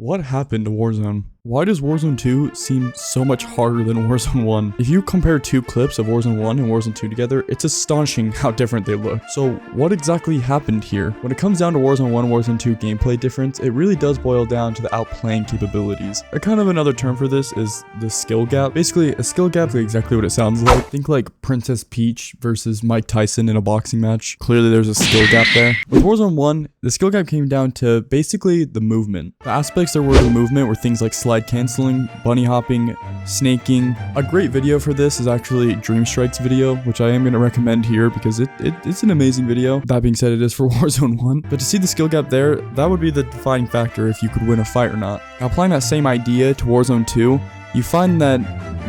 What happened to Warzone? Why does Warzone 2 seem so much harder than Warzone 1? If you compare two clips of Warzone 1 and Warzone 2 together, it's astonishing how different they look. So what exactly happened here? When it comes down to Warzone 1 and Warzone 2 gameplay difference, it really does boil down to the outplaying capabilities. A kind of another term for this is the skill gap. Basically, a skill gap is exactly what it sounds like. Think like Princess Peach versus Mike Tyson in a boxing match. Clearly there's a skill gap there. With Warzone 1, the skill gap came down to basically the movement. The aspects there were the movement were things like slide canceling, bunny hopping, snaking. A great video for this is actually Dreamstrike's video, which I am going to recommend here because it's an amazing video. That being said, it is for Warzone 1. But to see the skill gap there, that would be the defining factor if you could win a fight or not. Now, applying that same idea to Warzone 2, you find that,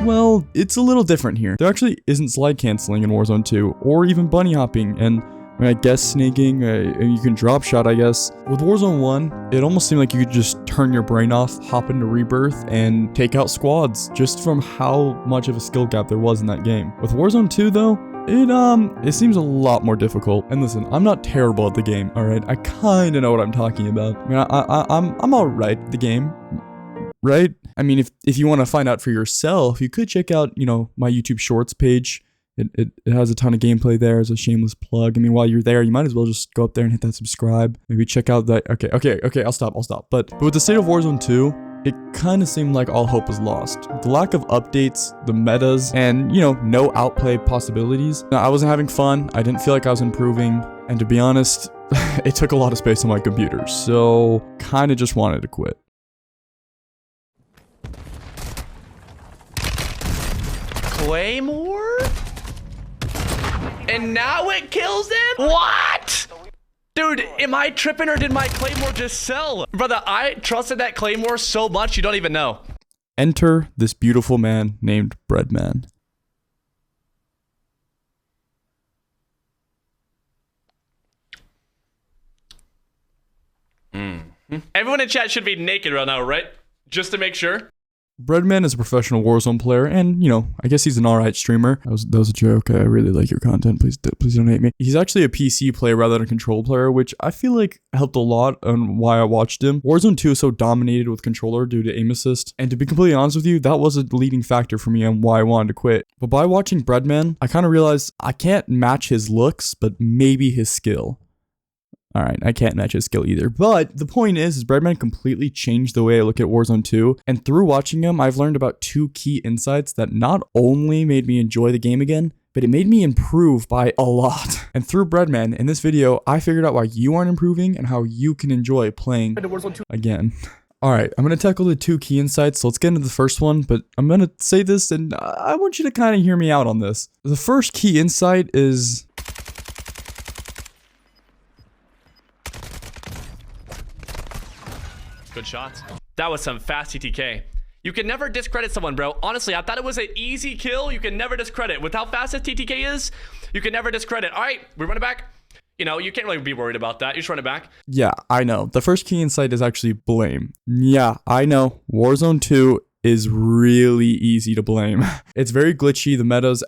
well, it's a little different here. There actually isn't slide canceling in Warzone 2, or even bunny hopping, and I guess snaking, you can drop shot, I guess. With Warzone 1, it almost seemed like you could just turn your brain off, hop into Rebirth, and take out squads, just from how much of a skill gap there was in that game. With Warzone 2, though, it seems a lot more difficult. And listen, I'm not terrible at the game, alright? I kinda know what I'm talking about. I mean, I'm alright at the game, right? I mean, if you want to find out for yourself, you could check out, my YouTube Shorts page. It has a ton of gameplay there as a shameless plug. I mean, while you're there, you might as well just go up there and hit that subscribe. Maybe check out that. Okay, I'll stop. But with the state of Warzone 2, it kind of seemed like all hope was lost. The lack of updates, the metas, and, no outplay possibilities. Now, I wasn't having fun. I didn't feel like I was improving. And to be honest, it took a lot of space on my computer. So, kind of just wanted to quit. Claymore? And now it kills him? What? Dude, am I tripping or did my Claymore just sell? Brother, I trusted that Claymore so much you don't even know. Enter this beautiful man named BREADMAN. Everyone in chat should be naked right now, right? Just to make sure. BREADMAN is a professional Warzone player, and, I guess he's an alright streamer. That was a joke. I really like your content. Please don't hate me. He's actually a PC player rather than a control player, which I feel like helped a lot on why I watched him. Warzone 2 is so dominated with controller due to aim assist, and to be completely honest with you, that was a leading factor for me on why I wanted to quit. But by watching BREADMAN, I kind of realized I can't match his looks, but maybe his skill. Alright, I can't match his skill either. But the point is BREADMAN completely changed the way I look at Warzone 2. And through watching him, I've learned about two key insights that not only made me enjoy the game again, but it made me improve by a lot. And through BREADMAN, in this video, I figured out why you aren't improving and how you can enjoy playing again. Alright, I'm going to tackle the two key insights, so let's get into the first one, but I'm going to say this and I want you to kind of hear me out on this. The first key insight is... Good shots. That was some fast TTK. You can never discredit someone, bro. Honestly, I thought it was an easy kill. You can never discredit. With how fast this TTK is, you can never discredit. All right, we're running back. You can't really be worried about that. You just run it back. Yeah, I know. The first key insight is actually blame. Yeah, I know. Warzone 2 is really easy to blame. It's very glitchy, the metas,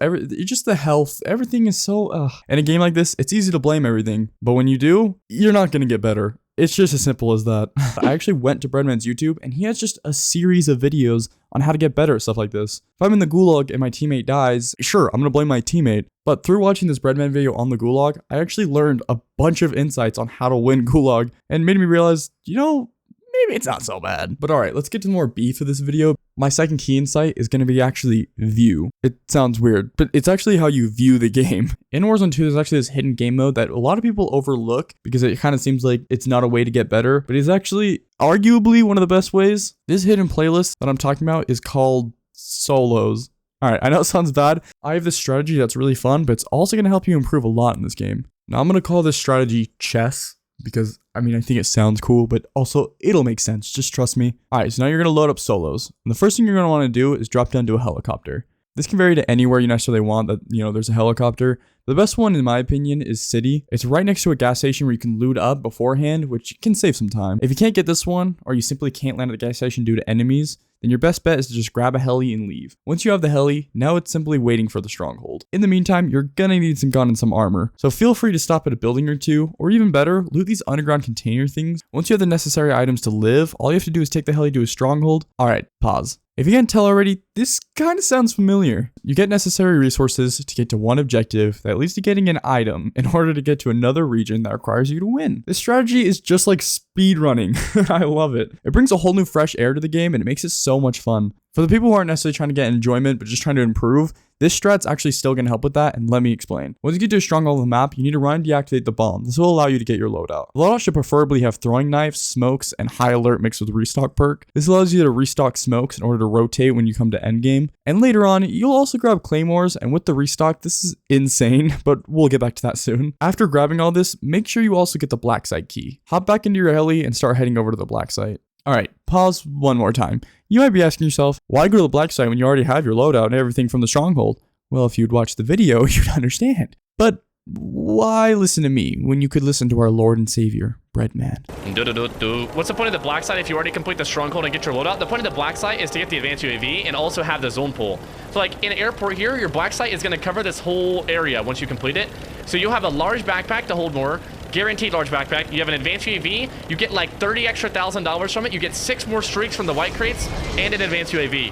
just the health, everything is so, In a game like this, it's easy to blame everything. But when you do, you're not going to get better. It's just as simple as that. I actually went to BREADMAN's YouTube and he has just a series of videos on how to get better at stuff like this. If I'm in the gulag and my teammate dies, sure, I'm gonna blame my teammate. But through watching this BREADMAN video on the gulag, I actually learned a bunch of insights on how to win gulag and made me realize, maybe it's not so bad. But alright, let's get to more beef of this video. My second key insight is going to be actually view. It sounds weird, but it's actually how you view the game. In Warzone 2, there's actually this hidden game mode that a lot of people overlook because it kind of seems like it's not a way to get better, but it's actually arguably one of the best ways. This hidden playlist that I'm talking about is called solos. Alright, I know it sounds bad. I have this strategy that's really fun, but it's also going to help you improve a lot in this game. Now I'm going to call this strategy chess. Because, I think it sounds cool, but also it'll make sense. Just trust me. Alright, so now you're going to load up solos. And the first thing you're going to want to do is drop down to a helicopter. This can vary to anywhere you necessarily want that, there's a helicopter. The best one, in my opinion, is City. It's right next to a gas station where you can loot up beforehand, which can save some time. If you can't get this one, or you simply can't land at the gas station due to enemies, then your best bet is to just grab a heli and leave. Once you have the heli, now it's simply waiting for the stronghold. In the meantime, you're gonna need some gun and some armor, so feel free to stop at a building or two, or even better, loot these underground container things. Once you have the necessary items to live, all you have to do is take the heli to a stronghold. Alright, pause. If you can't tell already, this kind of sounds familiar. You get necessary resources to get to one objective that leads to getting an item in order to get to another region that requires you to win. This strategy is just like speedrunning. I love it. It brings a whole new fresh air to the game and it makes it so much fun. For the people who aren't necessarily trying to get enjoyment but just trying to improve, this strat's actually still going to help with that, and let me explain. Once you get to a stronghold on the map, you need to run and deactivate the bomb. This will allow you to get your loadout. The loadout should preferably have throwing knives, smokes, and high alert mixed with restock perk. This allows you to restock smokes in order to rotate when you come to endgame. And later on, you'll also grab claymores, and with the restock, this is insane, but we'll get back to that soon. After grabbing all this, make sure you also get the black site key. Hop back into your heli and start heading over to the black site. Alright, pause one more time. You might be asking yourself, why go to the black site when you already have your loadout and everything from the stronghold? Well, if you'd watched the video, you'd understand. But why listen to me when you could listen to our Lord and Savior, BREADMAN? What's the point of the black site if you already complete the stronghold and get your loadout? The point of the black site is to get the advanced UAV and also have the zone pool. So like in an airport here, your black site is going to cover this whole area once you complete it. So you'll have a large backpack to hold more. Guaranteed large backpack. You have an advanced UAV. You get like $30 extra $1,000 from it. You get 6 more streaks from the white crates and an advanced UAV.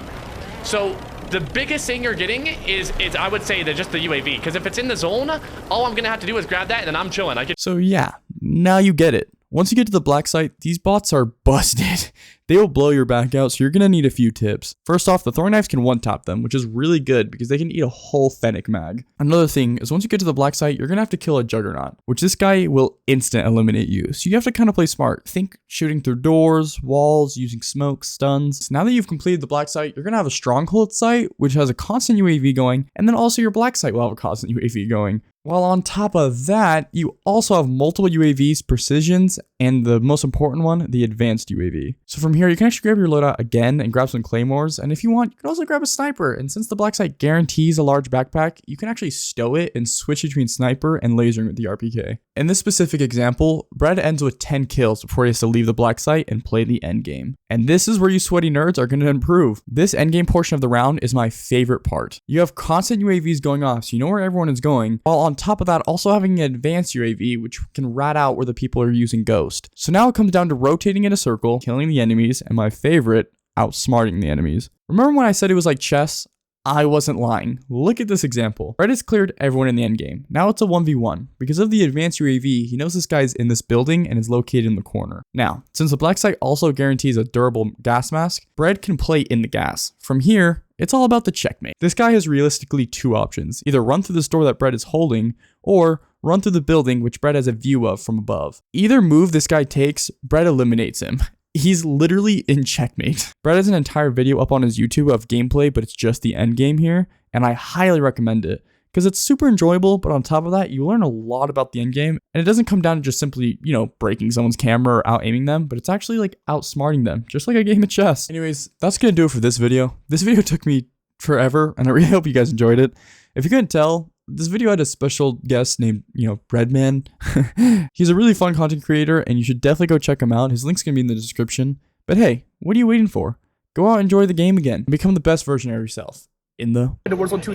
So the biggest thing you're getting is I would say that just the UAV, because if it's in the zone, all I'm gonna have to do is grab that and then I'm chilling. So yeah, now you get it. Once you get to the black site, these bots are busted. They will blow your back out, so you're gonna need a few tips. First off, the throwing knives can one-tap them, which is really good because they can eat a whole Fennec mag. Another thing is once you get to the black site, you're gonna have to kill a Juggernaut, which this guy will instant eliminate you. So you have to kind of play smart. Think shooting through doors, walls, using smoke, stuns. So now that you've completed the black site, you're gonna have a stronghold site, which has a constant UAV going, and then also your black site will have a constant UAV going. While on top of that, you also have multiple UAVs, precisions, and the most important one, the advanced UAV. So from here, you can actually grab your loadout again and grab some claymores, and if you want, you can also grab a sniper. And since the black site guarantees a large backpack, you can actually stow it and switch between sniper and lasering with the RPK. In this specific example, Brad ends with 10 kills before he has to leave the black site and play the endgame. And this is where you sweaty nerds are going to improve. This endgame portion of the round is my favorite part. You have constant UAVs going off, so you know where everyone is going, while on top of that also having an advanced UAV, which can rat out where the people are using Ghost. So now it comes down to rotating in a circle, killing the enemies, and my favorite, outsmarting the enemies. Remember when I said it was like chess? I wasn't lying. Look at this example. Red has cleared everyone in the endgame. Now it's a 1v1. Because of the advanced UAV, he knows this guy is in this building and is located in the corner. Now, since the black site also guarantees a durable gas mask, Brad can play in the gas. From here, it's all about the checkmate. This guy has realistically 2 options. Either run through this door that Brad is holding, or run through the building which Brad has a view of from above. Either move this guy takes, Brad eliminates him. He's literally in checkmate. Brad has an entire video up on his YouTube of gameplay, but it's just the end game here, and I highly recommend it because it's super enjoyable, but on top of that, you learn a lot about the end game, and it doesn't come down to just simply, breaking someone's camera or out-aiming them, but it's actually like outsmarting them, just like a game of chess. Anyways, that's gonna do it for this video. This video took me forever, and I really hope you guys enjoyed it. If you couldn't tell, this video had a special guest named, BREADMAN. He's a really fun content creator, and you should definitely go check him out. His link's gonna be in the description. But hey, what are you waiting for? Go out and enjoy the game again and become the best version of yourself in the Warzone 2.